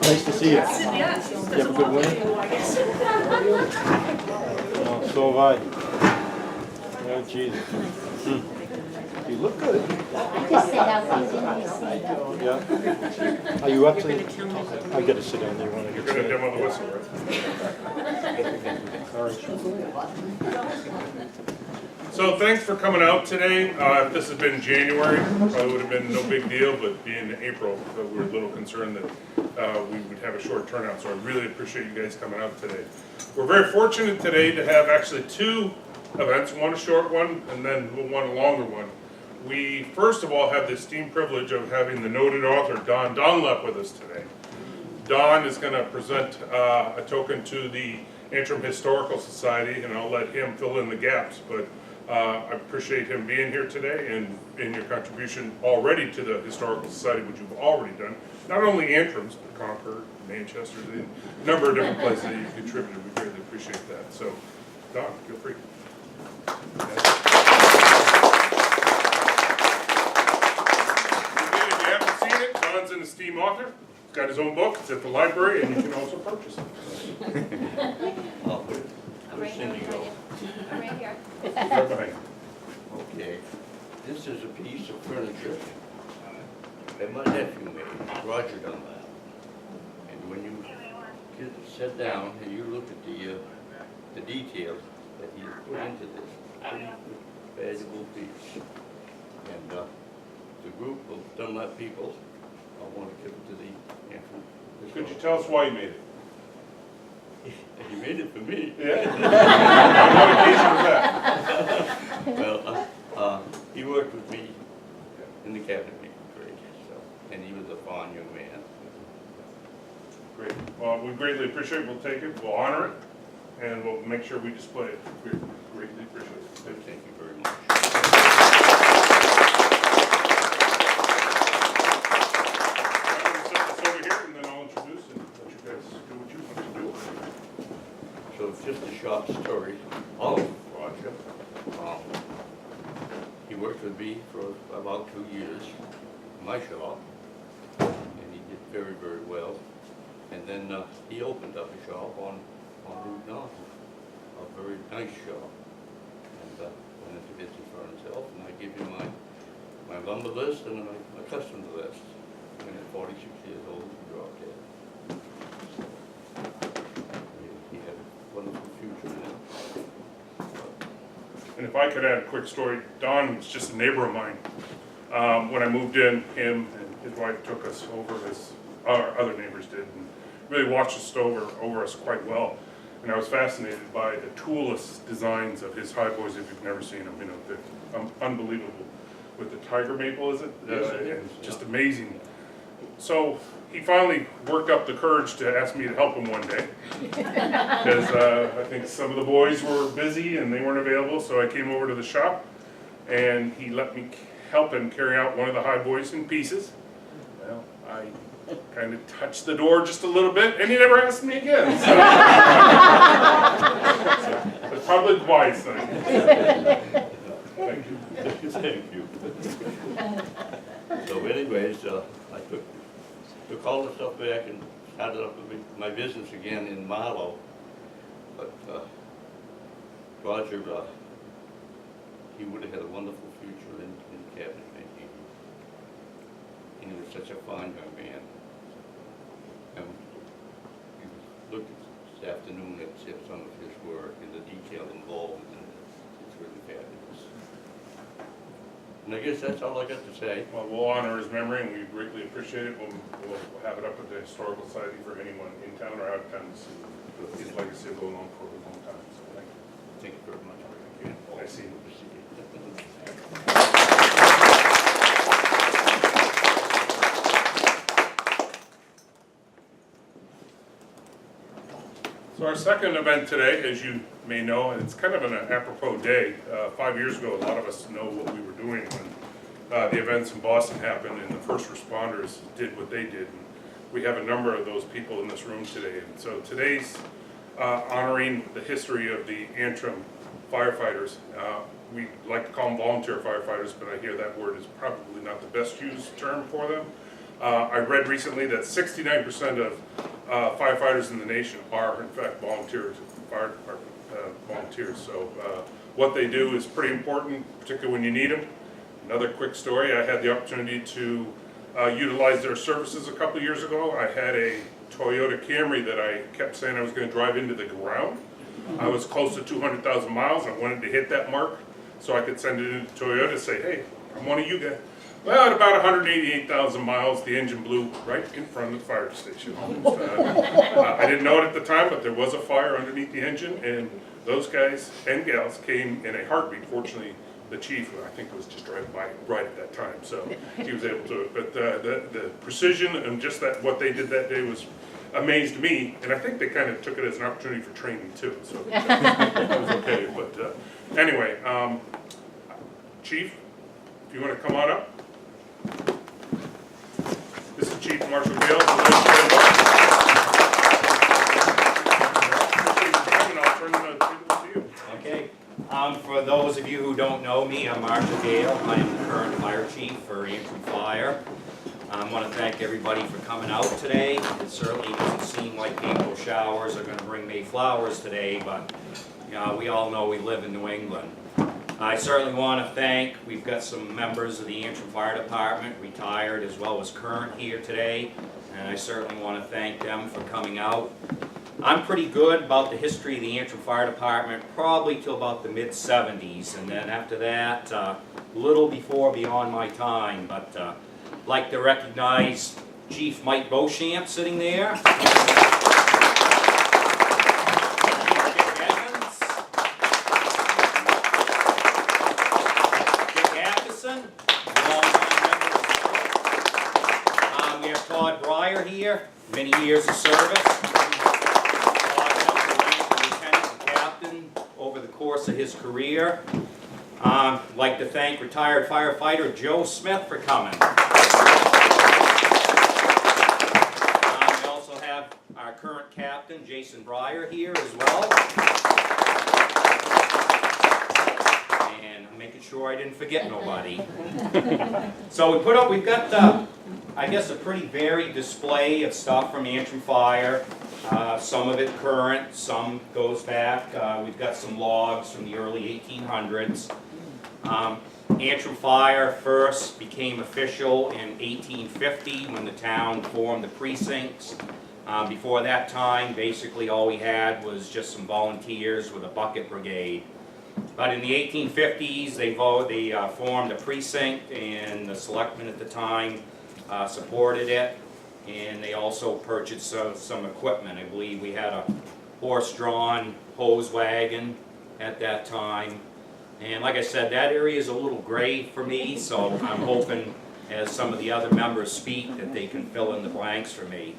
Nice to see you. Yes. You have a good winter? Oh, so have I. Oh, Jesus. You look good. I just said how things in these things. Yeah. Are you up to? I gotta sit down there when I You're get going to to. demo the whistle, right? So thanks for coming out today. If this had been January, probably would have been no big deal, but being April, we were a little concerned that we would have a short turnout, so I really appreciate you guys coming out today. We're very fortunate today to have actually two events, one a short one and then one a longer one. We first of all have the esteemed privilege of having the noted author Don Dunlap with us today. Don is going to present a token to the Antrim Historical Society, and I'll let him fill in the gaps, but I appreciate him being here today and in your contribution already to the Historical Society, which you've already done. Not only Antrim's, but Concord, Manchester, a number of different places that you've contributed. We greatly appreciate that. So, Don, feel free. Again, if you haven't seen it, Don's an esteemed author. He's got his own book. It's at the library, and you can also purchase it. I'm right here. I'm right here. Right behind you. Okay, this is a piece of furniture that my nephew made, Roger Dunlap. And when you sit down and you look at the details that he put into this pretty valuable piece. And the group of Dunlap people, I want to give it to the Antrim. Could you tell us why you made it? He made it for me. Yeah. On what occasion was that? Well, he worked with me in the cabinet making trade, so, and he was a fine young man. Great. Well, we greatly appreciate it. We'll take it, we'll honor it, and we'll make sure we display it. We greatly appreciate it. Thank you very much. I'm going to set this over here, and then I'll introduce and let you guys do what you want to do. So it's just a short story of Roger. He worked with me for about 2 years in my shop, and he did very, very well. And then he opened up a shop on Route 9, a very nice shop. And went into business for himself, and I give him my lumber list and my customer list. And at 46 years old, he dropped dead. He had a wonderful future now. And if I could add a quick story, Don was just a neighbor of mine. When I moved in, him and his wife took us over, as our other neighbors did, and really watched us over us quite well. And I was fascinated by the toolless designs of his highboys. If you've never seen them, you know, they're unbelievable. With the tiger maple, is it? Yes, just amazing. So he finally worked up the courage to ask me to help him one day, because I think some of the boys were busy and they weren't available. So I came over to the shop, and he let me help him carry out one of the highboys in pieces. Well, I kind of touched the door just a little bit, and he never asked me again. So it's probably the wise thing. Thank you. Thank you. So anyways, I took all the stuff back and started up my business again in Marlow. But Roger, he would have had a wonderful future in cabinet making. And he was such a fine young man. And you look this afternoon at some of his work and the detail involved in it. It's really fabulous. And I guess that's all I got to say. Well, we'll honor his memory, and we greatly appreciate it. We'll have it up at the Historical Society for anyone in town or out of town to see his legacy going on for a long time. So thank you. Thank you very much. Thank you. I see you. So our second event today, as you may know, and it's kind of an apropos day. 5 years ago, a lot of us know what we were doing when the events in Boston happened and the first responders did what they did. And we have a number of those people in this room today. And so today's honoring the history of the Antrim firefighters. We like to call them volunteer firefighters, but I hear that word is probably not the best used term for them. I read recently that 69% of firefighters in the nation are in fact volunteers, fire department volunteers. So what they do is pretty important, particularly when you need them. Another quick story, I had the opportunity to utilize their services a couple years ago. I had a Toyota Camry that I kept saying I was going to drive into the ground. I was close to 200,000 miles. I wanted to hit that mark so I could send it into Toyota and say, hey, I'm one of you guys. Well, at about 188,000 miles, the engine blew right in front of the fire station. I didn't know it at the time, but there was a fire underneath the engine, and those guys and gals came in a heartbeat. Fortunately, the chief, I think, was just driving by right at that time, so he was able to. But the precision and just that what they did that day was amazed me, and I think they kind of took it as an opportunity for training too. So that was okay. But anyway, Chief, if you want to come on up. This is Chief Marshal Gale. I'll turn the table to you. Okay. For those of you who don't know me, I'm Marshal Gale. I am the current fire chief for Antrim Fire. I want to thank everybody for coming out today. It certainly doesn't seem like April showers are going to bring May flowers today, but we all know we live in New England. I certainly want to thank, we've got some members of the Antrim Fire Department, retired as well as current here today, and I certainly want to thank them for coming out. I'm pretty good about the history of the Antrim Fire Department, probably till about the mid-70s, and then after that, a little beyond my time, but I'd like to recognize Chief Mike Beauchamp sitting there. Here, many years of service. Lieutenant and captain over the course of his career. I'd like to thank retired firefighter Joe Smith for coming. We also have our current captain Jason Breyer here as well. And I'm making sure I didn't forget nobody. So we've got I guess a pretty varied display of stuff from Antrim Fire. Some of it current, some goes back. We've got some logs from the early 1800s. Antrim Fire first became official in 1850 when the town formed the precincts. Before that time, basically all we had was just some volunteers with a bucket brigade. But in the 1850s, they formed a precinct, and the selectmen at the time supported it, and they also purchased some equipment. I believe we had a horse-drawn hose wagon at that time. And like I said, that area is a little gray for me, so I'm hoping as some of the other members speak that they can fill in the blanks for me.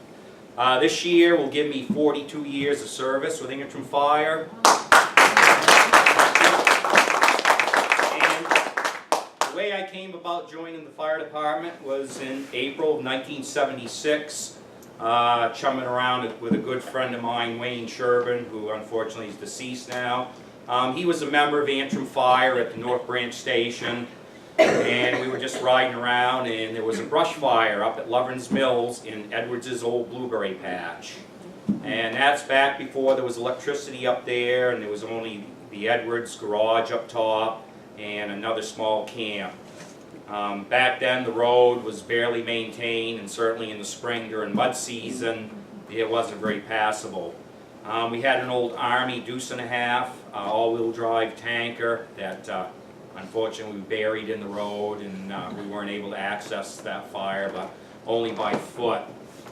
This year will give me 42 years of service with Antrim Fire. The way I came about joining the fire department was in April of 1976, chumming around with a good friend of mine, Wayne Sherburn, who unfortunately is deceased now. He was a member of Antrim Fire at the North Branch Station, and we were just riding around, and there was a brush fire up at Lovren's Mills in Edwards' old blueberry patch. And that's back before there was electricity up there, and there was only the Edwards garage up top and another small camp. Back then the road was barely maintained, and certainly in the spring during mud season it wasn't very passable. We had an old Army deuce and a half all-wheel drive tanker that unfortunately we buried in the road, and we weren't able to access that fire, but only by foot.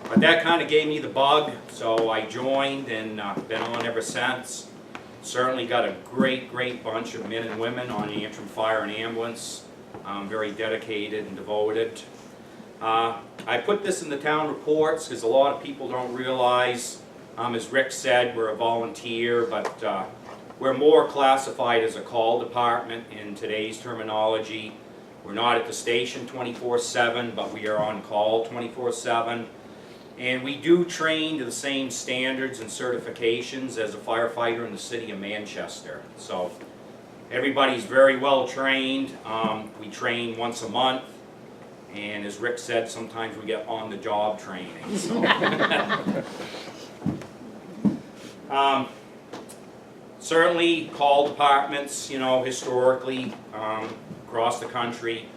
But that kind of gave me the bug, so I joined and been on ever since. Certainly got a great bunch of men and women on the Antrim Fire and Ambulance. Very dedicated and devoted. I put this in the town reports because a lot of people don't realize, as Rick said, we're a volunteer, but we're more classified as a call department in today's terminology. We're not at the station 24/7, but we are on call 24/7. And we do train to the same standards and certifications as a firefighter in the city of Manchester. So everybody's very well trained. We train once a month. And as Rick said, sometimes we get on-the-job training, so. Certainly, call departments, you know, historically, across the country,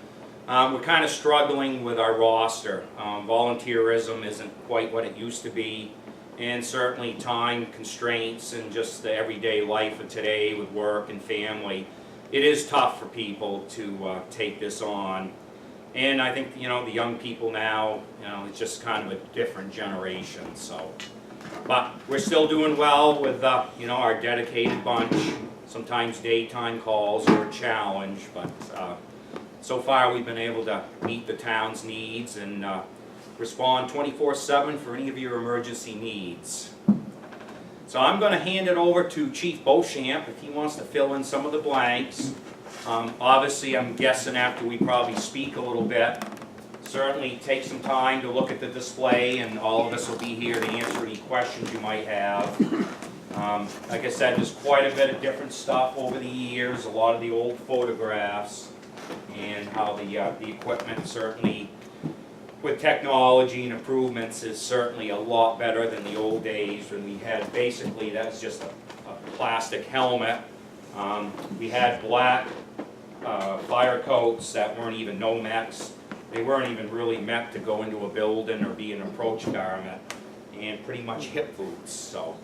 we're kind of struggling with our roster. Volunteerism isn't quite what it used to be, and certainly time constraints and just the everyday life of today with work and family, it is tough for people to take this on. And I think, you know, the young people now, you know, it's just kind of a different generation, so. But we're still doing well with, you know, our dedicated bunch. Sometimes daytime calls are a challenge, but so far we've been able to meet the town's needs and respond 24/7 for any of your emergency needs. So I'm going to hand it over to Chief Beauchamp if he wants to fill in some of the blanks. Obviously, I'm guessing after we probably speak a little bit, certainly take some time to look at the display, and all of us will be here to answer any questions you might have. Like I said, there's quite a bit of different stuff over the years, a lot of the old photographs, and how the equipment certainly, with technology and improvements, is certainly a lot better than the old days when we had basically, that's just a plastic helmet. We had black fire coats that weren't even Nomex. They weren't even really meant to go into a building or be an approach garment, and pretty much hip boots. So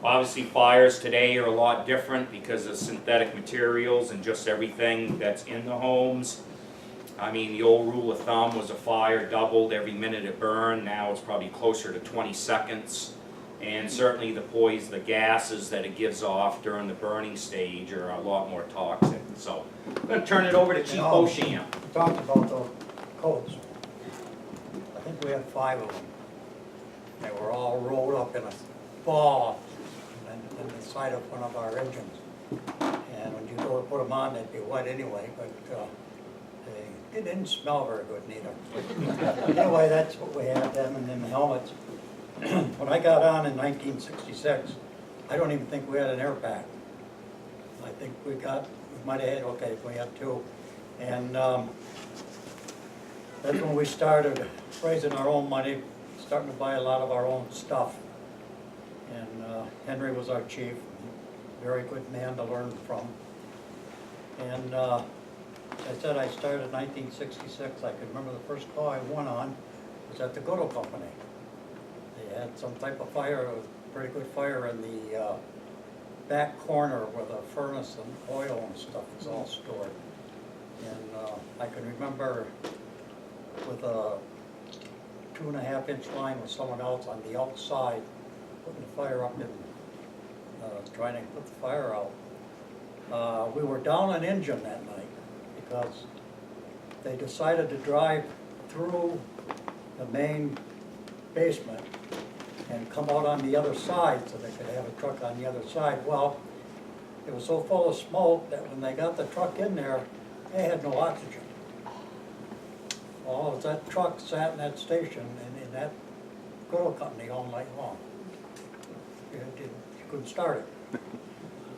obviously fires today are a lot different because of synthetic materials and just everything that's in the homes. I mean, the old rule of thumb was a fire doubled every minute it burned. Now it's probably closer to 20 seconds. And certainly the gases that it gives off during the burning stage are a lot more toxic. So I'm going to turn it over to Chief Beauchamp. We talked about those coats. I think we had 5 of them. They were all rolled up in a ball in the side of one of our engines. And when you go to put them on, they'd be wet anyway, but they didn't smell very good neither. Anyway, that's what we had, them and them helmets. When I got on in 1966, I don't even think we had an air pack. I think we might have had, okay, we had 2. And that's when we started raising our own money, starting to buy a lot of our own stuff. And Henry was our chief, very good man to learn from. And I said I started in 1966. I can remember the first call I went on was at the Goodall Company. They had some type of fire, a pretty good fire in the back corner where the furnace and oil and stuff was all stored. And I can remember with a 2.5-inch line with someone else on the outside, putting the fire up and trying to put the fire out. We were down an engine that night because they decided to drive through the main basement and come out on the other side so they could have a truck on the other side. Well, it was so full of smoke that when they got the truck in there, they had no oxygen. Well, that truck sat in that station and in that Goodall Company all night long. You couldn't start it.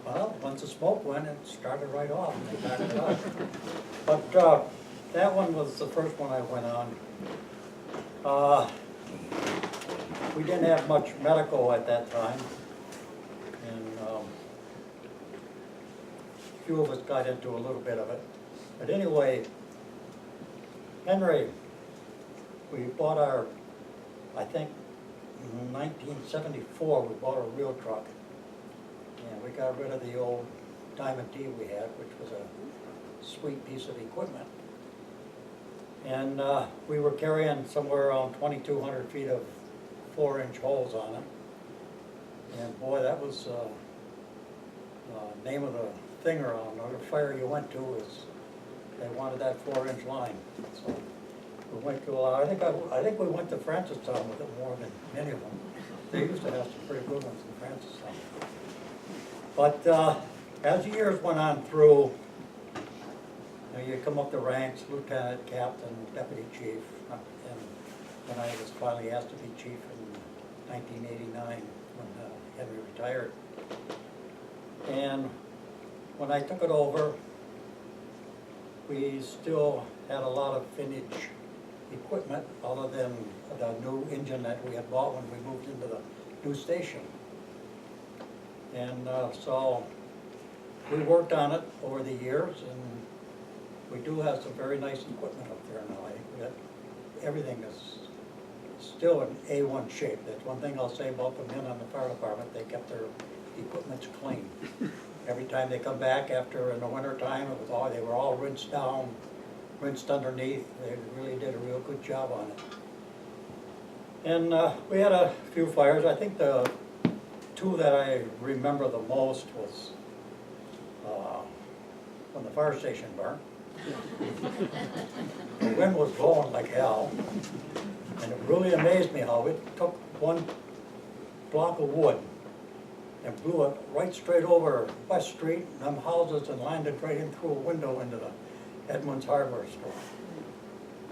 Well, once the smoke went, it started right off and they backed it up. But that one was the first one I went on. We didn't have much medical at that time, and a few of us got into a little bit of it. But anyway, Henry, we bought our, I think in 1974, we bought a real truck. And we got rid of the old Diamond D we had, which was a sweet piece of equipment. And we were carrying somewhere around 2,200 feet of 4-inch holes on it. And boy, that was name of the thing around. No fire you went to is they wanted that 4-inch line. So we went to a lot. I think we went to Francistown with it more than many of them. They used to have some pretty good ones in Francistown. But as the years went on through, you come up the ranks, lieutenant, captain, deputy chief, and then I was finally asked to be chief in 1989 when Henry retired. And when I took it over, we still had a lot of vintage equipment other than the new engine that we had bought when we moved into the new station. And so we worked on it over the years, and we do have some very nice equipment up there now. Everything is still in A1 shape. That's one thing I'll say about the men on the fire department, they kept their equipment clean. Every time they come back after in the winter time, it was all, they were all rinsed down, rinsed underneath. They really did a real good job on it. And we had a few fires. I think the two that I remember the most was when the fire station burned. The wind was blowing like hell, and it really amazed me how it took one block of wood and blew it right straight over West Street, and them houses, and landed right in through a window into the Edmunds hardware store.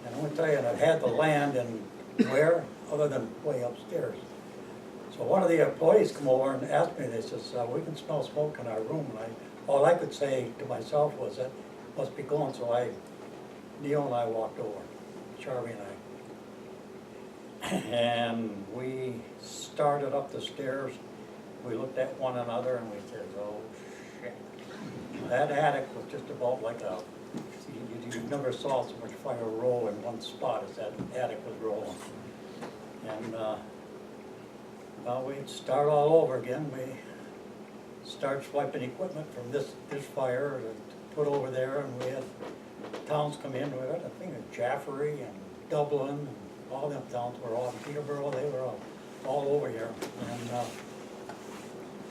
And I want to tell you, and it had the land and where, other than way upstairs. So one of the employees come over and asked me, they says, we can smell smoke in our room. And all I could say to myself was, that must be going. So Neil and I walked over, Charlie and I. And we started up the stairs. We looked at one another and we said, oh shit. That attic was just about like you never saw so much fire roll in one spot as that attic was rolling. And well, we'd start all over again. We start swiping equipment from this fire and put over there, and we had towns come in. We had, I think, Jaffrey and Dublin, and all them towns were all in Peterborough. They were all over here. And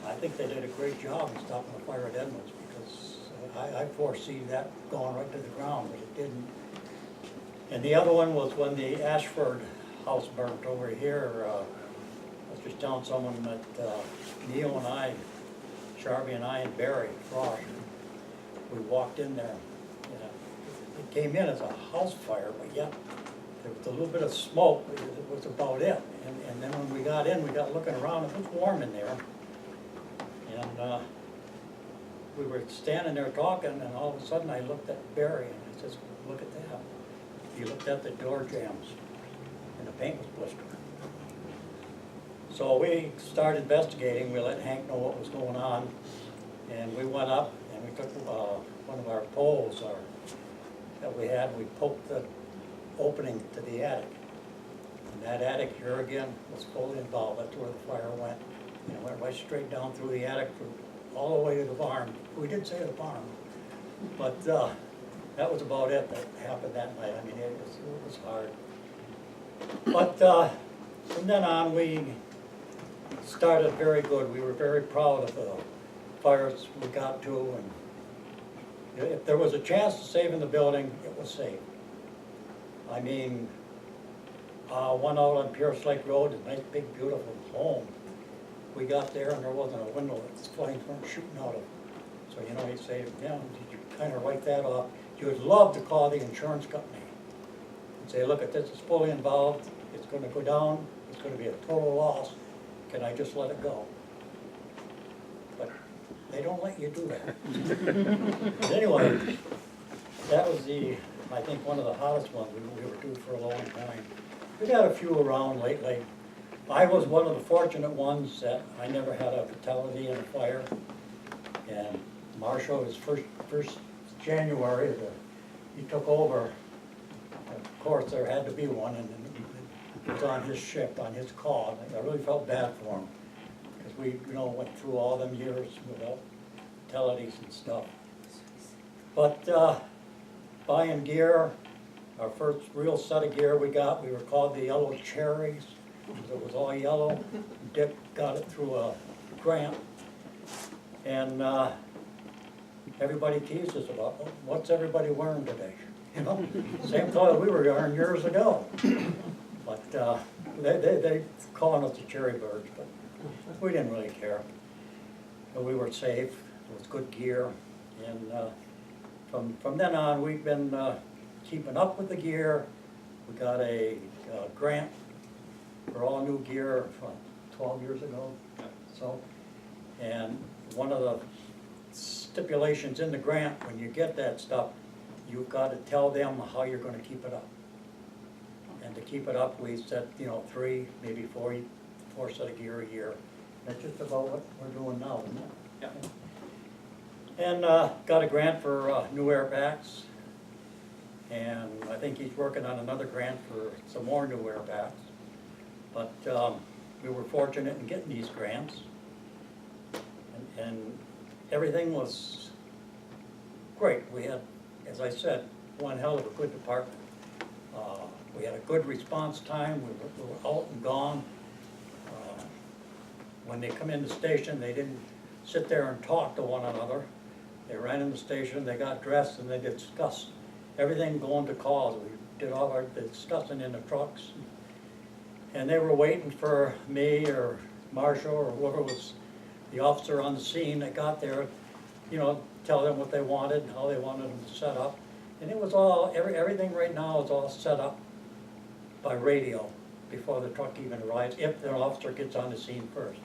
I think they did a great job in stopping the fire at Edmunds, because I foresee that going right to the ground, but it didn't. And the other one was when the Ashford house burnt over here. I was just telling someone that Neil and I, Charby and I and Barry Frost, we walked in there. It came in as a house fire, but yet there was a little bit of smoke, but it was about it. And then when we got in, we got looking around, it was warm in there. And we were standing there talking, and all of a sudden I looked at Barry and I says, look at that. He looked at the door jambs, and the paint was blistered. So we started investigating. We let Hank know what was going on, and we went up and we took one of our poles that we had, and we poked the opening to the attic. And that attic here again was fully involved. That's where the fire went. And it went right straight down through the attic, all the way to the barn. We did say the barn, but that was about it that happened that night. I mean, it was hard. But from then on, we started very good. We were very proud of the fires we got to, and if there was a chance of saving the building, it was saved. I mean, one out on Pierce Lake Road, a nice big beautiful home. We got there and there wasn't a window that the flames weren't shooting out of. So, you know, he'd say, yeah, you kind of write that off. You would love to call the insurance company and say, look, this is fully involved, it's going to go down, it's going to be a total loss. Can I just let it go? But they don't let you do that. But anyway, that was I think one of the hottest ones we were due for a long time. We've had a few around lately. I was one of the fortunate ones that I never had a fatality in a fire. And Marshall, his first January, he took over. Of course, there had to be one, and it was on his ship, on his call. I really felt bad for him, because we, went through all them years without fatalities and stuff. But buying gear, our first real set of gear we were called the Yellow Cherries, because it was all yellow. Dick got it through a grant. And everybody teased us about, what's everybody wearing today? Same color we were wearing years ago. But they calling us the cherry birds, but we didn't really care. But we were safe, it was good gear. And from then on, we've been keeping up with the gear. We got a grant for all new gear from 12 years ago. So, and one of the stipulations in the grant, when you get that stuff, you've got to tell them how you're gonna keep it up. And to keep it up, we set, 3, maybe 4 set of gear a year. That's just about what we're doing now, isn't it? Yeah. And got a grant for new airbags. And I think he's working on another grant for some more new airbags. But we were fortunate in getting these grants. And everything was great. We had, as I said, one hell of a good department. We had a good response time. We were out and gone. When they come in the station, they didn't sit there and talk to one another. They ran in the station, they got dressed, and they discussed everything going to calls. We did all our discussing in the trucks. And they were waiting for me or Marshall or whoever was the officer on the scene that got there, tell them what they wanted, how they wanted them set up. And it was all, everything right now is all set up by radio before the truck even arrives, if the officer gets on the scene first.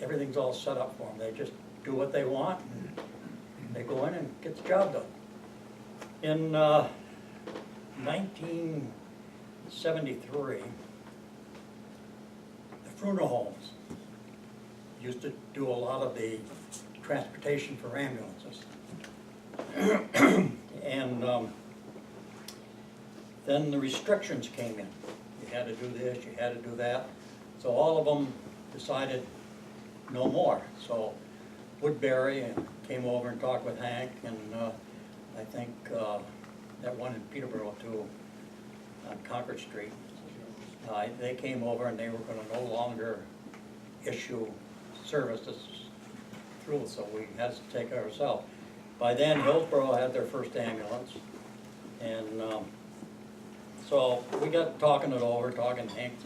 Everything's all set up for them. They just do what they want, and they go in and get the job done. In 1973, the funeral homes used to do a lot of the transportation for ambulances. And then the restrictions came in. You had to do this, you had to do that. So all of them decided no more. So Woodbury came over and talked with Hank, and I think that one in Peterborough too, on Concord Street. They came over and they were going to no longer issue services through, so we had to take it ourselves. By then, Hillsborough had their first ambulance, and so we got talking it over, Hank,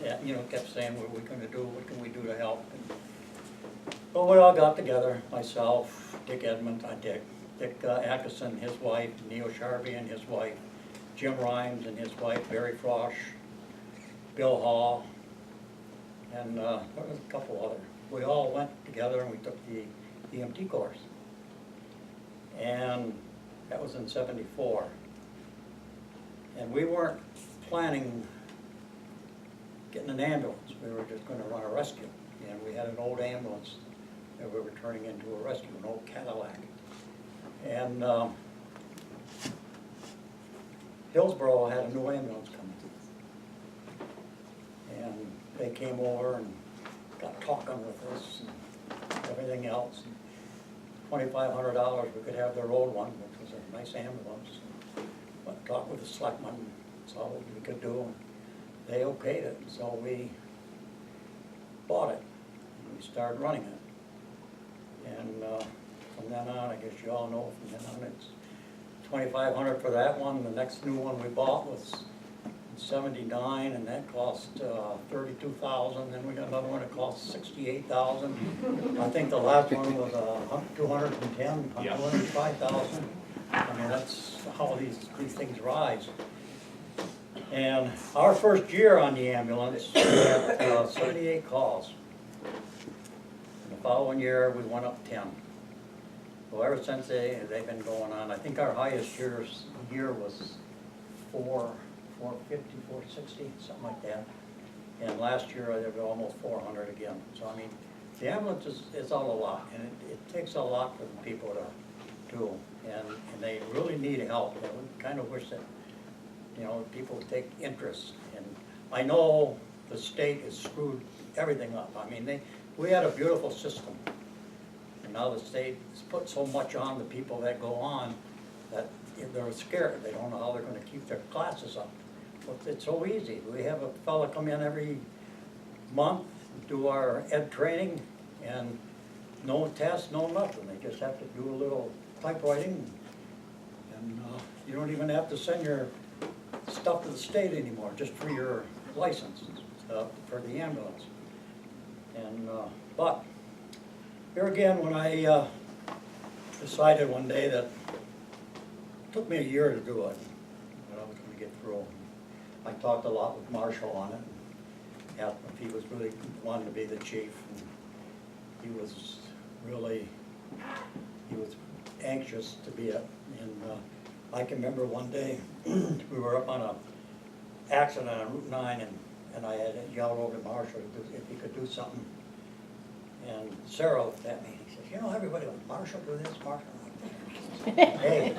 kept saying, what are we going to do, what can we do to help? Well, we all got together, myself, Dick Atkinson, his wife, Neil Sharvey and his wife, Jim Rhymes and his wife, Barry Frosch, Bill Hall, and there was a couple other. We all went together and we took the EMT course. And that was in '74. And we weren't planning getting an ambulance. We were just going to run a rescue. And we had an old ambulance that we were turning into a rescue, an old Cadillac. And Hillsborough had a new ambulance coming. And they came over and got talking with us and everything else. $2,500 we could have their old one, which was a nice ambulance. Went and talked with the selectmen, saw what we could do, and they okayed it. So we bought it, and we started running it. And from then on, I guess you all know, from then on, it's $2,500 for that one. The next new one we bought was '79, and that cost $32,000. Then we got another one that cost $68,000. I think the last one was $210,000, $205,000. I mean, that's how these things rise. And our first year on the ambulance, we had 78 calls. And the following year, we went up 10. So ever since they've been going on, I think our highest year was 450, 460, something like that. And last year, there were almost 400 again. So, I mean, the ambulance is all a lot, and it takes a lot for the people to do. And they really need help. And we kind of wish that, people would take interest. And I know the state has screwed everything up. I mean, we had a beautiful system. And now the state has put so much on the people that go on that they're scared. They don't know how they're going to keep their classes up. But it's so easy. We have a fella come in every month, do our ed training, and no test, no nothing. They just have to do a little typewriting, and you don't even have to send your stuff to the state anymore, just for your license for the ambulance. And but here again, when I decided one day that it took me a year to do it, that I was going to get through. I talked a lot with Marshall on it, and asked him if he was really wanting to be the chief. And he was anxious to be it. And I can remember one day, we were up on a accident on Route 9, and I had yelled over to Marshall if he could do something. And Sarah looked at me, and he says, you know, everybody goes, Marshall do this, Marshall. Hey,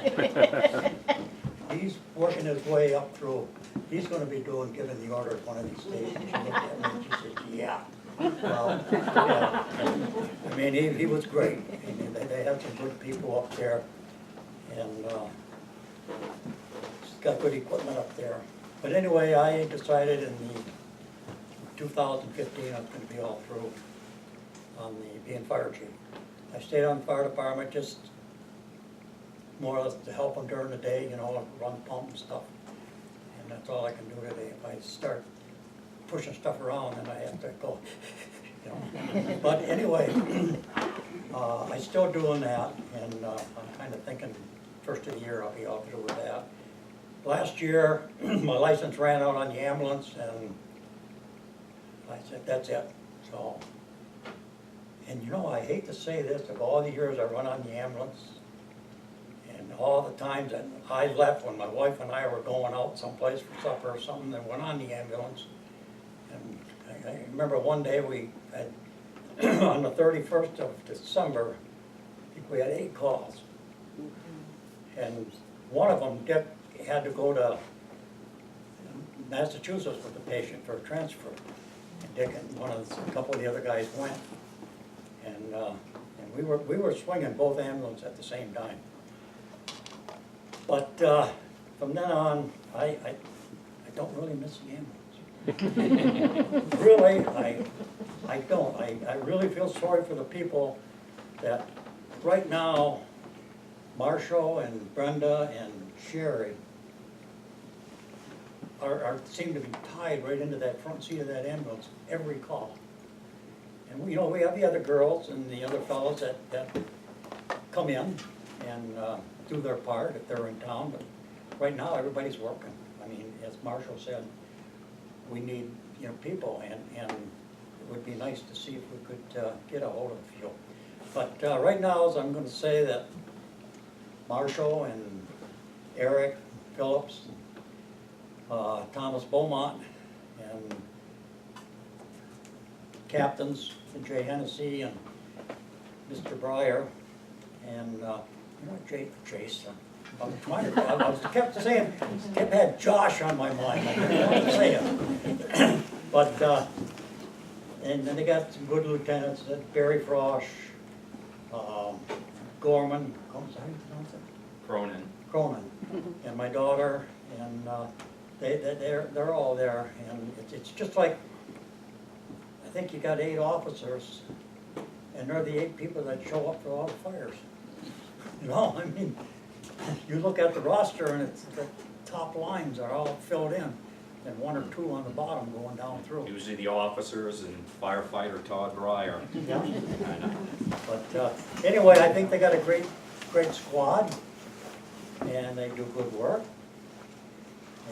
he's working his way up through, he's gonna be giving the order one of these days. And she looked at me and she said, yeah. Well, yeah. I mean, he was great. I mean, they had some good people up there, and got good equipment up there. But anyway, I decided in the 2015 I was going to be all through on being fire chief. I stayed on the fire department just more or less to help them during the day, you know, run pump and stuff. And that's all I can do today. If I start pushing stuff around, then I have to go, you know. But anyway, I'm still doing that, and I'm kind of thinking first of the year I'll be all through with that. Last year, my license ran out on the ambulance, and I said, that's it. So, and you know, I hate to say this, of all the years I run on the ambulance, and all the times that I left when my wife and I were going out someplace for supper or something, and went on the ambulance. And I remember one day we had, on the 31st of December, I think we had 8 calls. And one of them, Dick, had to go to Massachusetts with the patient for a transfer. And Dick and a couple of the other guys went. And we were swinging both ambulances at the same time. But from then on, I don't really miss the ambulance. Really, I don't. I really feel sorry for the people that right now, Marshall and Brenda and Sherry seem to be tied right into that front seat of that ambulance every call. And you know, we have the other girls and the other fellows that come in and do their part if they're in town, but right now everybody's working. I mean, as Marshall said, we need, you know, people, and it would be nice to see if we could get a hold of a few. But right now, I'm going to say that Marshall and Eric Phillips, Thomas Beaumont, and captains Jay Hennessy and Mr. Breyer, and you know, Chase. I was kept saying, kept had Josh on my mind. I didn't want to say it. But and then they got some good lieutenants, Barry Frosch, Gorman, Cronin, and my daughter, and they're all there, and it's just like, I think you got 8 officers, and they're the 8 people that show up for all the fires. You know, I mean, you look at the roster, and it's the top lines are all filled in, and 1 or 2 on the bottom going down through. Usually the officers and firefighter Todd Breyer. Yeah. But anyway, I think they got a great squad, and they do good work,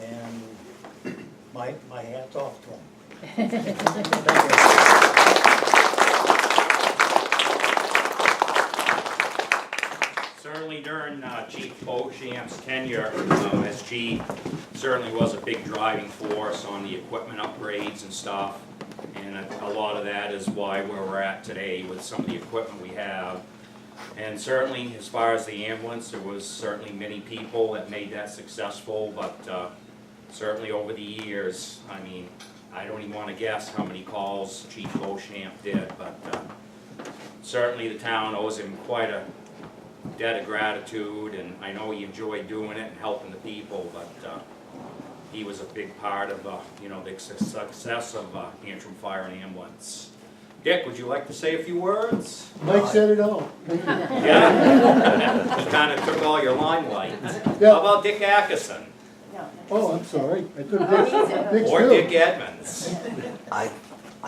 and my hat's off to them. Thank you. Certainly during Chief Beauchamp's tenure as chief, certainly was a big driving force on the equipment upgrades and stuff. And a lot of that is why where we're at today with some of the equipment we have. And certainly as far as the ambulance, there was certainly many people that made that successful, but certainly over the years, I mean, I don't even want to guess how many calls Chief Beauchamp did, but certainly the town owes him quite a debt of gratitude, and I know he enjoyed doing it and helping the people, but he was a big part of you know, the success of Antrim Fire and Ambulance. Dick, would you like to say a few words? Mike said it all. Yeah, he kind of took all your limelight. Yeah. How about Dick Ackerson? Oh, I'm sorry. I took Dick's Or too. Dick Edmonds? I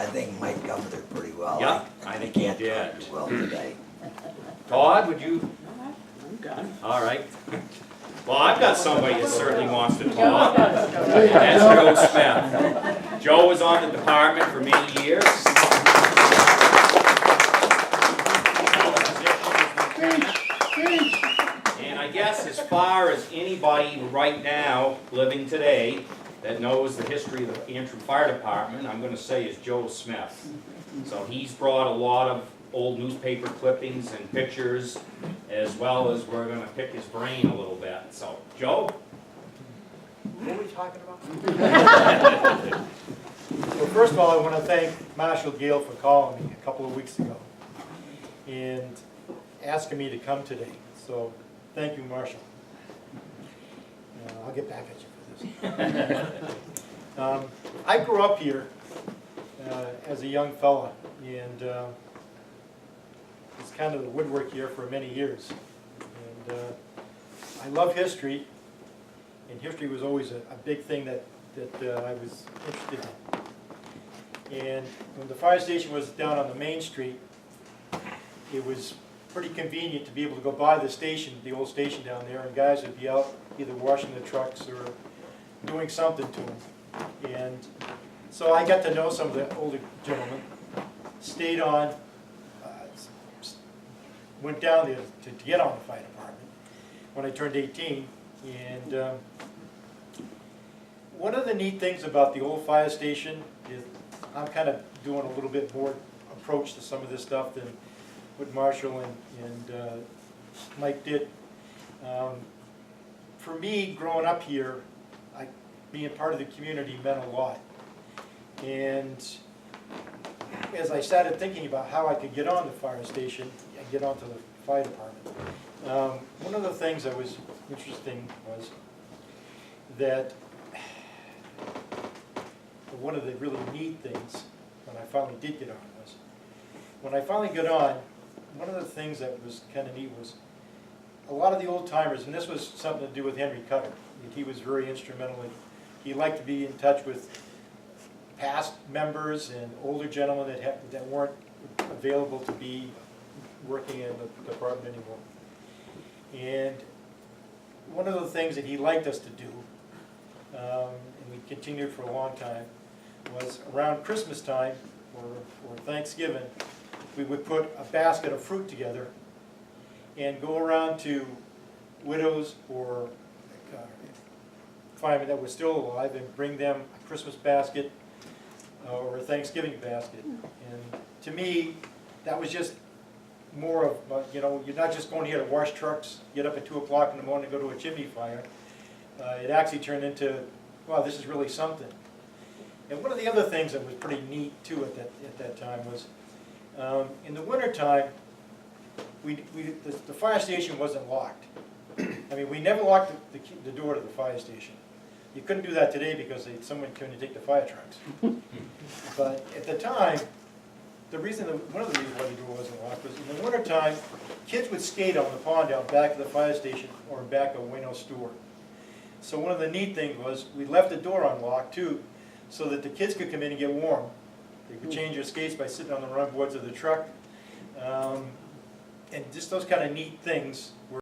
think Mike covered it pretty well. Yeah, I think he can't did. talk too well today. Todd, would you? All right. Well, I've got somebody that certainly wants to talk. That's Joe Smith. Joe was on the department for many years. anybody right now, living today, that knows the history of the Antrim Fire Department, I'm gonna say is Joe Smith. So he's brought a lot of old newspaper clippings and pictures, as well as we're gonna pick his brain a little bit. So, Joe? What are we talking about? Well, first of all, I want to thank Marshall Gale for calling me a couple of weeks ago and asking me to come today. So, thank you, Marshall. I'll get back at you for this. I grew up here as a young fella, and was kind of the woodwork here for many years. And I love history, and history was always a big thing that I was interested in. And when the fire station was down on the main street, it was pretty convenient to be able to go by the station, the old station down there, and guys would be out either washing the trucks or doing something to them. And so I got to know some of the older gentlemen, stayed on, went down there to get on the fire department when I turned 18. And one of the neat things about the old fire station is I'm kind of doing a little bit more approach to some of this stuff than what Marshall and Mike did. For me, growing up here, being part of the community meant a lot. And as I started thinking about how I could get on the fire station and get onto the fire department, one of the things that was interesting was that one of the really neat things when I finally did get on was, when I finally got on, one of the things that was kind of neat was a lot of the old timers, and this was something to do with Henry Cutter. He was very instrumental in, he liked to be in touch with past members and older gentlemen that weren't available to be working in the department anymore. And one of the things that he liked us to do, and we continued for a long time, was around Christmas time or Thanksgiving, we would put a basket of fruit together and go around to widows or firemen that were still alive and bring them a Christmas basket or a Thanksgiving basket. And to me, that was just more of, you know, you're not just going here to wash trucks, get up at 2 o'clock in the morning and go to a chimney fire. It actually turned into, wow, this is really something. And one of the other things that was pretty neat too at that time was, in the winter time, the fire station wasn't locked. I mean, we never locked the door to the fire station. You couldn't do that today because someone came to take the fire trucks. But at the time, one of the reasons why the door wasn't locked was in the winter time, kids would skate on the pond out back of the fire station or back of Wayno's store. So one of the neat things was we left the door unlocked too, so that the kids could come in and get warm. They could change their skates by sitting on the run boards of the truck. And just those kind of neat things were